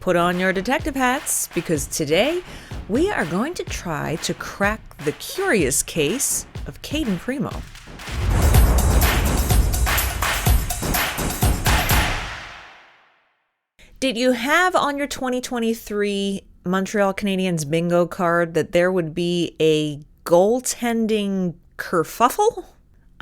Put on your detective hats, because today we are going to try to crack the curious case of Cayden Primeau. Did you have on your 2023 Montreal Canadiens bingo card that there would be a goaltending kerfuffle?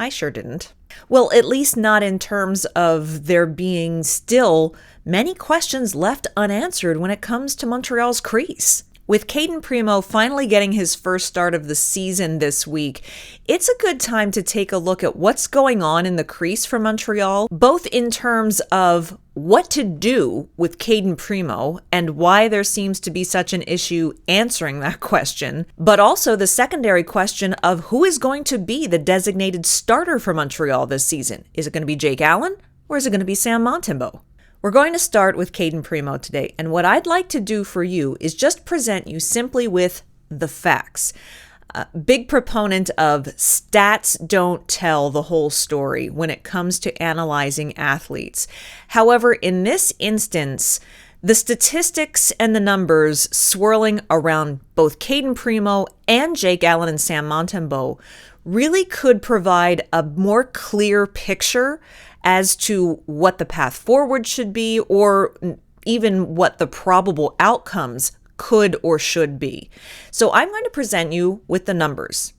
I sure didn't. Well, at least not in terms of there being still many questions left unanswered when it comes to Montreal's crease. With Cayden Primeau finally getting his first start of the season this week, it's a good time to take a look at what's going on in the crease for Montreal, both in terms of what to do with Cayden Primeau and why there seems to be such an issue answering that question, but also the secondary question of who is going to be the designated starter for Montreal this season. Is it going to be Jake Allen or is it going to be Sam Montembeault? We're going to start with Cayden Primeau today, and what I'd like to do for you is just present you simply with the facts. Big proponent of stats don't tell the whole story when it comes to analyzing athletes. However, in this instance, the statistics and the numbers swirling around both Cayden Primeau and Jake Allen and Sam Montembeault really could provide a more clear picture as to what the path forward should be, or even what the probable outcomes could or should be. So I'm going to present you with the numbers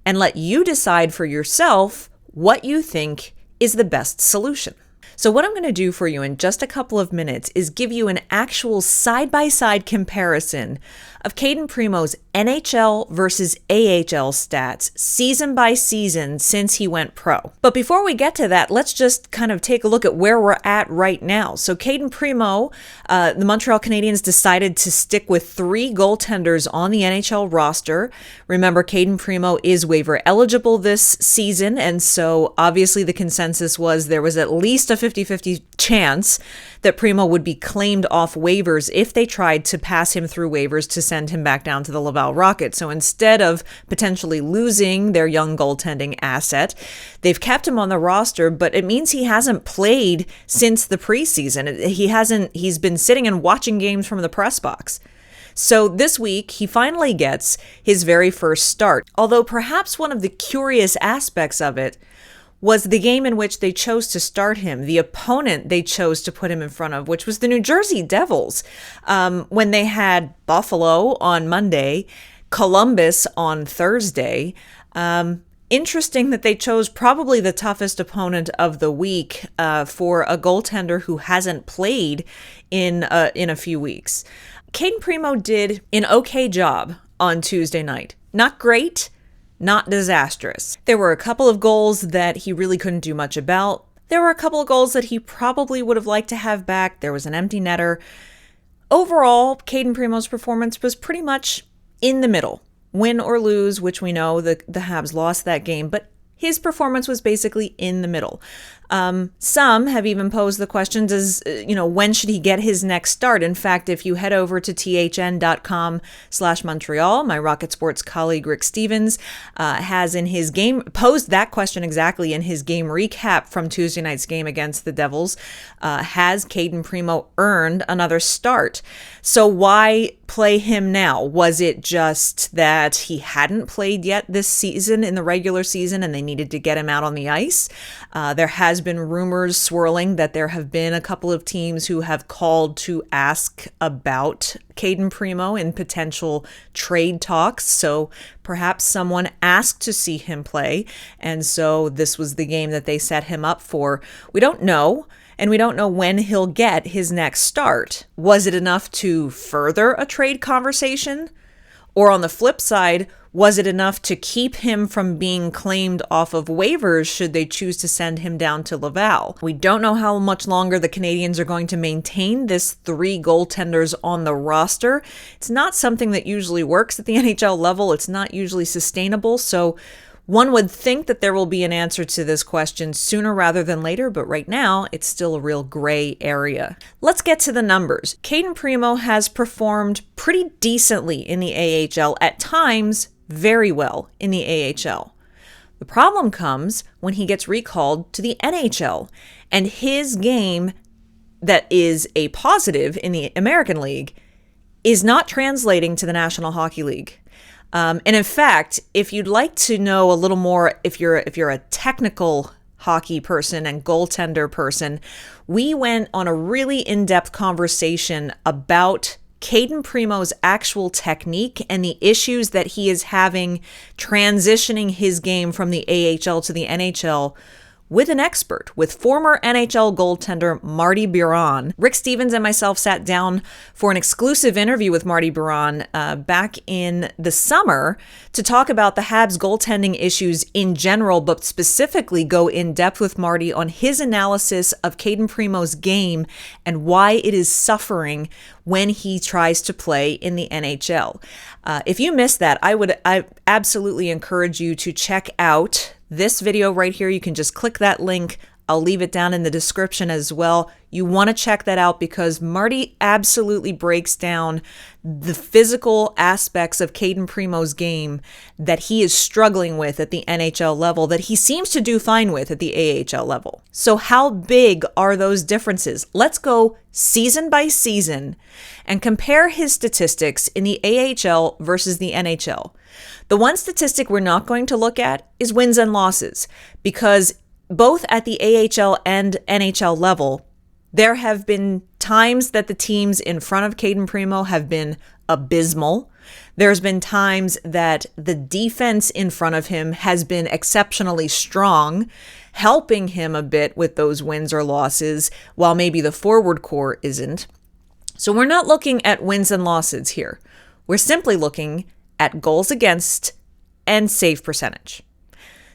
and let you decide for yourself what you think is the best solution. So what I'm going to do for you in just a couple of minutes is give you an actual side-by-side comparison of Cayden Primeau's NHL versus AHL stats season by season since he went pro. But before we get to that, let's just kind of take a look at where we're at right now. So Cayden Primeau, the Montreal Canadiens decided to stick with 3 goaltenders on the NHL roster. Remember, Cayden Primeau is waiver eligible this season, and so obviously the consensus was there was at least a 50-50 chance that Primeau would be claimed off waivers if they tried to pass him through waivers to send him back down to the Laval Rockets. So instead of potentially losing their young goaltending asset, they've kept him on the roster, but it means he hasn't played since the preseason. He's been sitting and watching games from the press box. So this week, he finally gets his very first start, although perhaps one of the curious aspects of it was the game in which they chose to start him, the opponent they chose to put him in front of, which was the New Jersey Devils, when they had Buffalo on Monday, Columbus on Thursday. Interesting that they chose probably the toughest opponent of the week for a goaltender who hasn't played in a few weeks. Cayden Primeau did an okay job on Tuesday night. Not great, not disastrous. There were a couple of goals that he really couldn't do much about. There were a couple of goals that he probably would have liked to have back. There was an empty netter. Overall, Cayden Primeau's performance was pretty much in the middle. Win or lose, which we know the Habs lost that game, but his performance was basically in the middle. Some have even posed the question, when should he get his next start? In fact, if you head over to thn.com/Montreal, my Rocket Sports colleague Rick Stevens has in his game posed that question exactly in his game recap from Tuesday night's game against the Devils. Has Cayden Primeau earned another start? So why play him now? Was it just that he hadn't played yet this season in the regular season and they needed to get him out on the ice? There has been rumors swirling that there have been a couple of teams who have called to ask about Cayden Primeau in potential trade talks. So perhaps someone asked to see him play, and so this was the game that they set him up for. We don't know. And we don't know when he'll get his next start. Was it enough to further a trade conversation? Or on the flip side, was it enough to keep him from being claimed off of waivers should they choose to send him down to Laval? We don't know how much longer the Canadiens are going to maintain this 3 goaltenders on the roster. It's not something that usually works at the NHL level. It's not usually sustainable. So one would think that there will be an answer to this question sooner rather than later, but right now it's still a real gray area. Let's get to the numbers. Cayden Primeau has performed pretty decently in the AHL, at times very well in the AHL. The problem comes when he gets recalled to the NHL, and his game that is a positive in the American League is not translating to the National Hockey League. And in fact, if you'd like to know a little more, if you're a technical hockey person and goaltender person, we went on a really in-depth conversation about Cayden Primeau's actual technique and the issues that he is having transitioning his game from the AHL to the NHL with an expert, with former NHL goaltender Marty Biron. Rick Stevens and myself sat down for an exclusive interview with Marty Biron back in the summer to talk about the Habs goaltending issues in general, but specifically go in depth with Marty on his analysis of Cayden Primeau's game and why it is suffering when he tries to play in the NHL. If you missed that, I absolutely encourage you to check out this video right here. You can just click that link. I'll leave it down in the description as well. You want to check that out because Marty absolutely breaks down the physical aspects of Cayden Primeau's game that he is struggling with at the NHL level, that he seems to do fine with at the AHL level. So how big are those differences? Let's go season by season and compare his statistics in the AHL versus the NHL. The one statistic we're not going to look at is wins and losses, because both at the AHL and NHL level, there have been times that the teams in front of Cayden Primeau have been abysmal. There's been times that the defense in front of him has been exceptionally strong, helping him a bit with those wins or losses, while maybe the forward core isn't. So we're not looking at wins and losses here. We're simply looking at goals against and save percentage.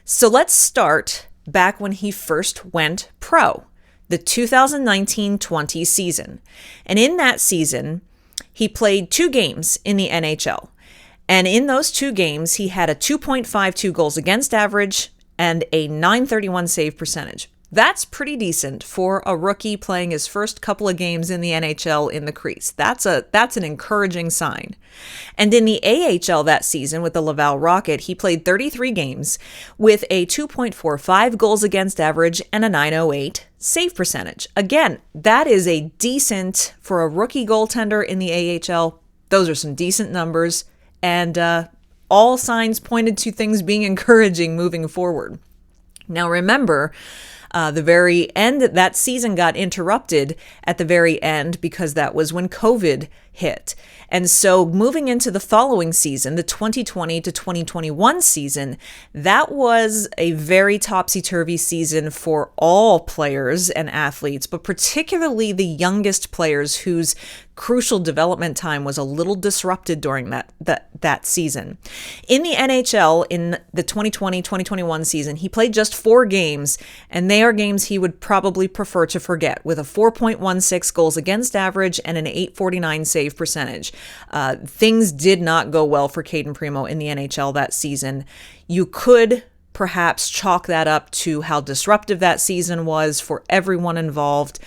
So let's start back when he first went pro, the 2019-20 season. And in that season, he played 2 games in the NHL. And in those 2 games, he had a 2.52 goals against average and a .931 save percentage. That's pretty decent for a rookie playing his first couple of games in the NHL in the crease. That's an encouraging sign. And in the AHL that season with the Laval Rocket, he played 33 games with a 2.45 goals against average and a .908 save percentage. Again, that is a decent, for a rookie goaltender in the AHL, those are some decent numbers, and all signs pointed to things being encouraging moving forward. Now remember, the very end, that season got interrupted at the very end because that was when COVID hit. And so moving into the following season, the 2020 to 2021 season, that was a very topsy-turvy season for all players and athletes, but particularly the youngest players whose crucial development time was a little disrupted during that season. In the NHL, in the 2020-2021 season, he played just 4 games, and they are games he would probably prefer to forget, with a 4.16 goals against average and an .849 save percentage. Things did not go well for Cayden Primeau in the NHL that season. You could perhaps chalk that up to how disruptive that season was for everyone involved.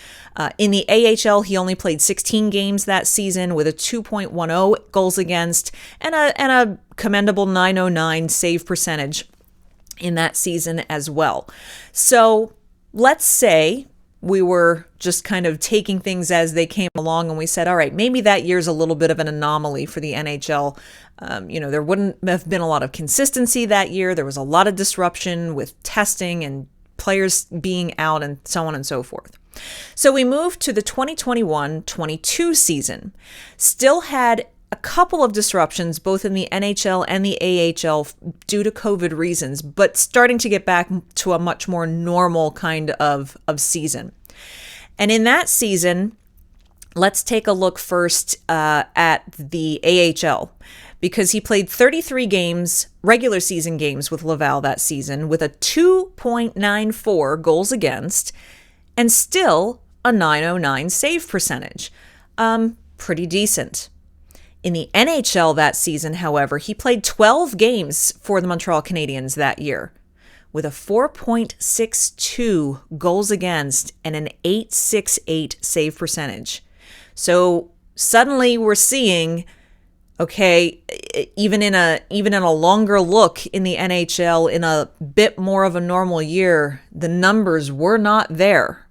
In the AHL, he only played 16 games that season with a 2.10 goals against and a commendable .909 save percentage in that season as well. So let's say we were just kind of taking things as they came along and we said, all right, maybe that year's a little bit of an anomaly for the NHL. There wouldn't have been a lot of consistency that year. There was a lot of disruption with testing and players being out and so on and so forth. So we moved to the 2021-22 season. Still had a couple of disruptions, both in the NHL and the AHL due to COVID reasons, but starting to get back to a much more normal kind of season. And in that season, let's take a look first at the AHL, because he played 33 games, regular season games with Laval that season, with a 2.94 goals against and still a .909 save percentage. Pretty decent. In the NHL that season, however, he played 12 games for the Montreal Canadiens that year with a 4.62 goals against and an .868 save percentage. So suddenly we're seeing, okay, even in a longer look in the NHL, in a bit more of a normal year, the numbers were not there.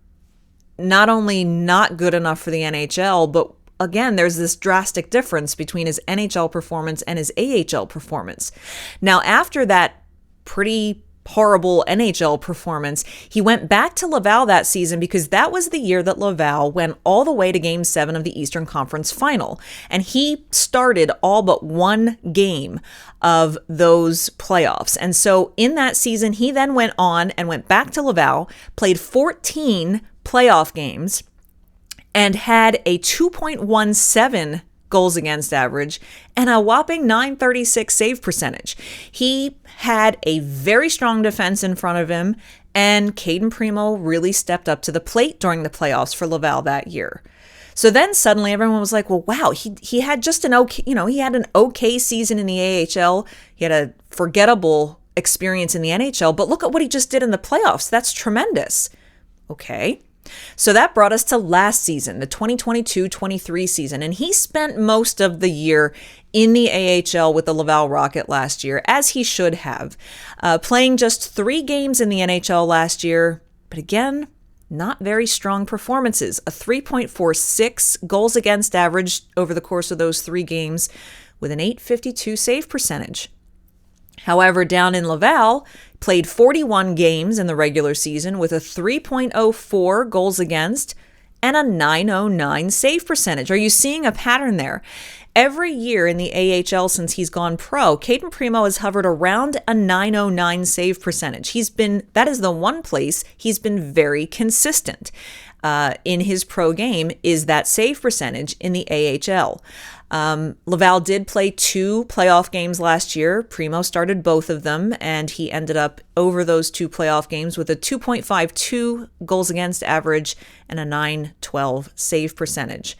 not only not good enough for the NHL, but again, there's this drastic difference between his NHL performance and his AHL performance. Now, after that pretty horrible NHL performance, he went back to Laval that season because that was the year that Laval went all the way to Game 7 of the Eastern Conference Final. And he started all but one game of those playoffs. And so in that season, he then went on and went back to Laval, played 14 playoff games, and had a 2.17 goals against average and a whopping .936 save percentage. He had a very strong defense in front of him, and Cayden Primeau really stepped up to the plate during the playoffs for Laval that year. So then suddenly everyone was like, well, wow, he had just an okay, he had an okay season in the AHL. He had a forgettable experience in the NHL, but look at what he just did in the playoffs. That's tremendous. Okay. So that brought us to last season, the 2022-23 season, and he spent most of the year in the AHL with the Laval Rocket last year, as he should have, playing just 3 games in the NHL last year, but again, not very strong performances. A 3.46 goals against average over the course of those 3 games with an .852 save percentage. However, down in Laval, played 41 games in the regular season with a 3.04 goals against and a .909 save percentage. Are you seeing a pattern there? Every year in the AHL since he's gone pro, Cayden Primeau has hovered around a .909 save percentage. That is the one place he's been very consistent in his pro game is that save percentage in the AHL. Laval did play 2 playoff games last year. Primeau started both of them, and he ended up over those 2 playoff games with a 2.52 goals against average and a .912 save percentage.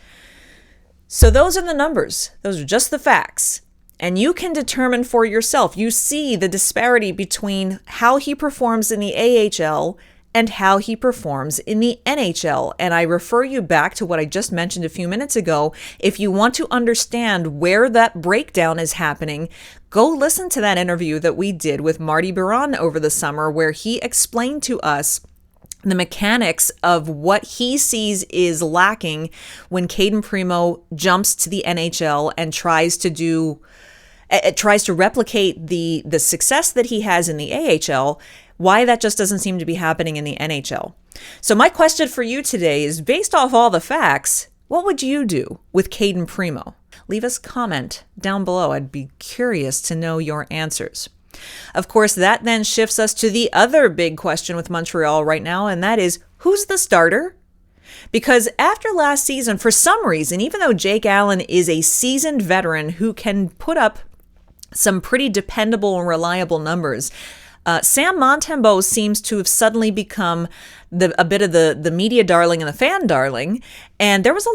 So those are the numbers. Those are just the facts. And you can determine for yourself. You see the disparity between how he performs in the AHL and how he performs in the NHL. And I refer you back to what I just mentioned a few minutes ago. If you want to understand where that breakdown is happening, go listen to that interview that we did with Marty Biron over the summer, where he explained to us the mechanics of what he sees is lacking when Cayden Primeau jumps to the NHL and tries to replicate the success that he has in the AHL, why that just doesn't seem to be happening in the NHL. So my question for you today is, based off all the facts, what would you do with Cayden Primeau? Leave us a comment down below. I'd be curious to know your answers. Of course, that then shifts us to the other big question with Montreal right now, and that is, who's the starter? Because after last season, for some reason, even though Jake Allen is a seasoned veteran who can put up some pretty dependable and reliable numbers, Sam Montembeault seems to have suddenly become a bit of the media darling and the fan darling. And there's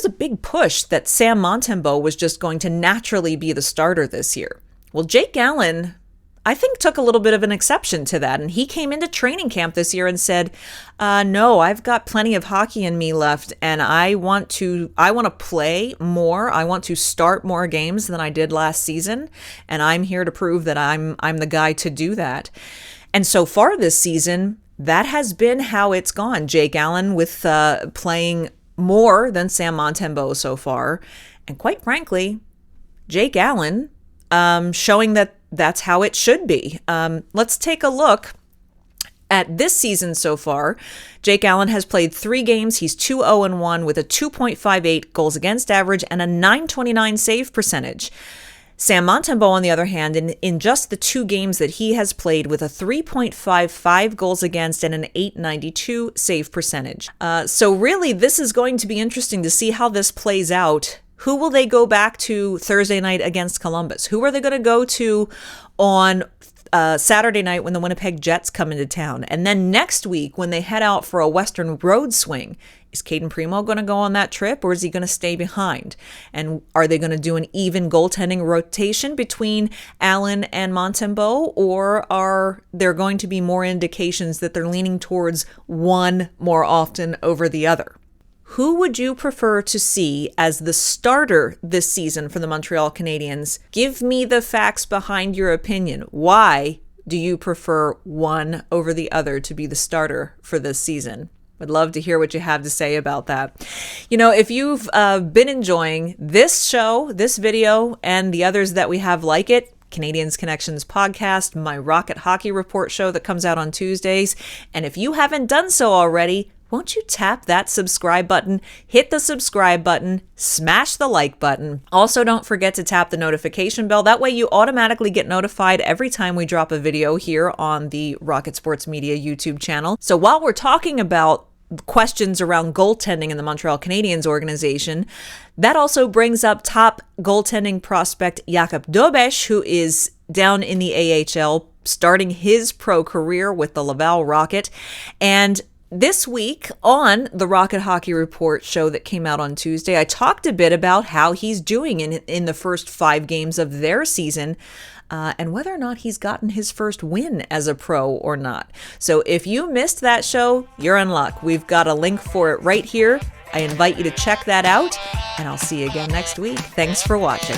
a big push that Sam Montembeault was just going to naturally be the starter this year. Well, Jake Allen, I think, took a little bit of an exception to that. And he came into training camp this year and said, no, I've got plenty of hockey in me left, and I want to play more. I want to start more games than I did last season. And I'm here to prove that I'm the guy to do that. And so far this season, that has been how it's gone. Jake Allen with playing more than Sam Montembeault so far. And quite frankly, Jake Allen showing that that's how it should be. Let's take a look at this season so far. Jake Allen has played 3 games. He's 2-0-1 with a 2.58 goals against average and a .929 save percentage. Sam Montembeault, on the other hand, in just the 2 games that he has played, with a 3.55 goals against and an .892 save percentage. So really, this is going to be interesting to see how this plays out. Who will they go back to Thursday night against Columbus? Who are they going to go to on Saturday night when the Winnipeg Jets come into town? And then next week when they head out for a Western road swing, is Cayden Primeau going to go on that trip, or is he going to stay behind? And are they going to do an even goaltending rotation between Allen and Montembeault, or are there going to be more indications that they're leaning towards one more often over the other? Who would you prefer to see as the starter this season for the Montreal Canadiens? Give me the facts behind your opinion. Why do you prefer one over the other to be the starter for this season? Would love to hear what you have to say about that. If you've been enjoying this show, this video, and the others that we have like it, Canadiens Connections podcast, my Rocket Hockey Report show that comes out on Tuesdays, and if you haven't done so already, won't you tap that subscribe button, hit the subscribe button, smash the like button. Also, don't forget to tap the notification bell. That way you automatically get notified every time we drop a video here on the Rocket Sports Media YouTube channel. So while we're talking about questions around goaltending in the Montreal Canadiens organization, that also brings up top goaltending prospect Jakub Dobes, who is down in the AHL, starting his pro career with the Laval Rocket. And this week on the Rocket Hockey Report show that came out on Tuesday, I talked a bit about how he's doing in the first 5 games of their season, and whether or not he's gotten his first win as a pro or not. So if you missed that show, you're in luck. We've got a link for it right here. I invite you to check that out, and I'll see you again next week. Thanks for watching.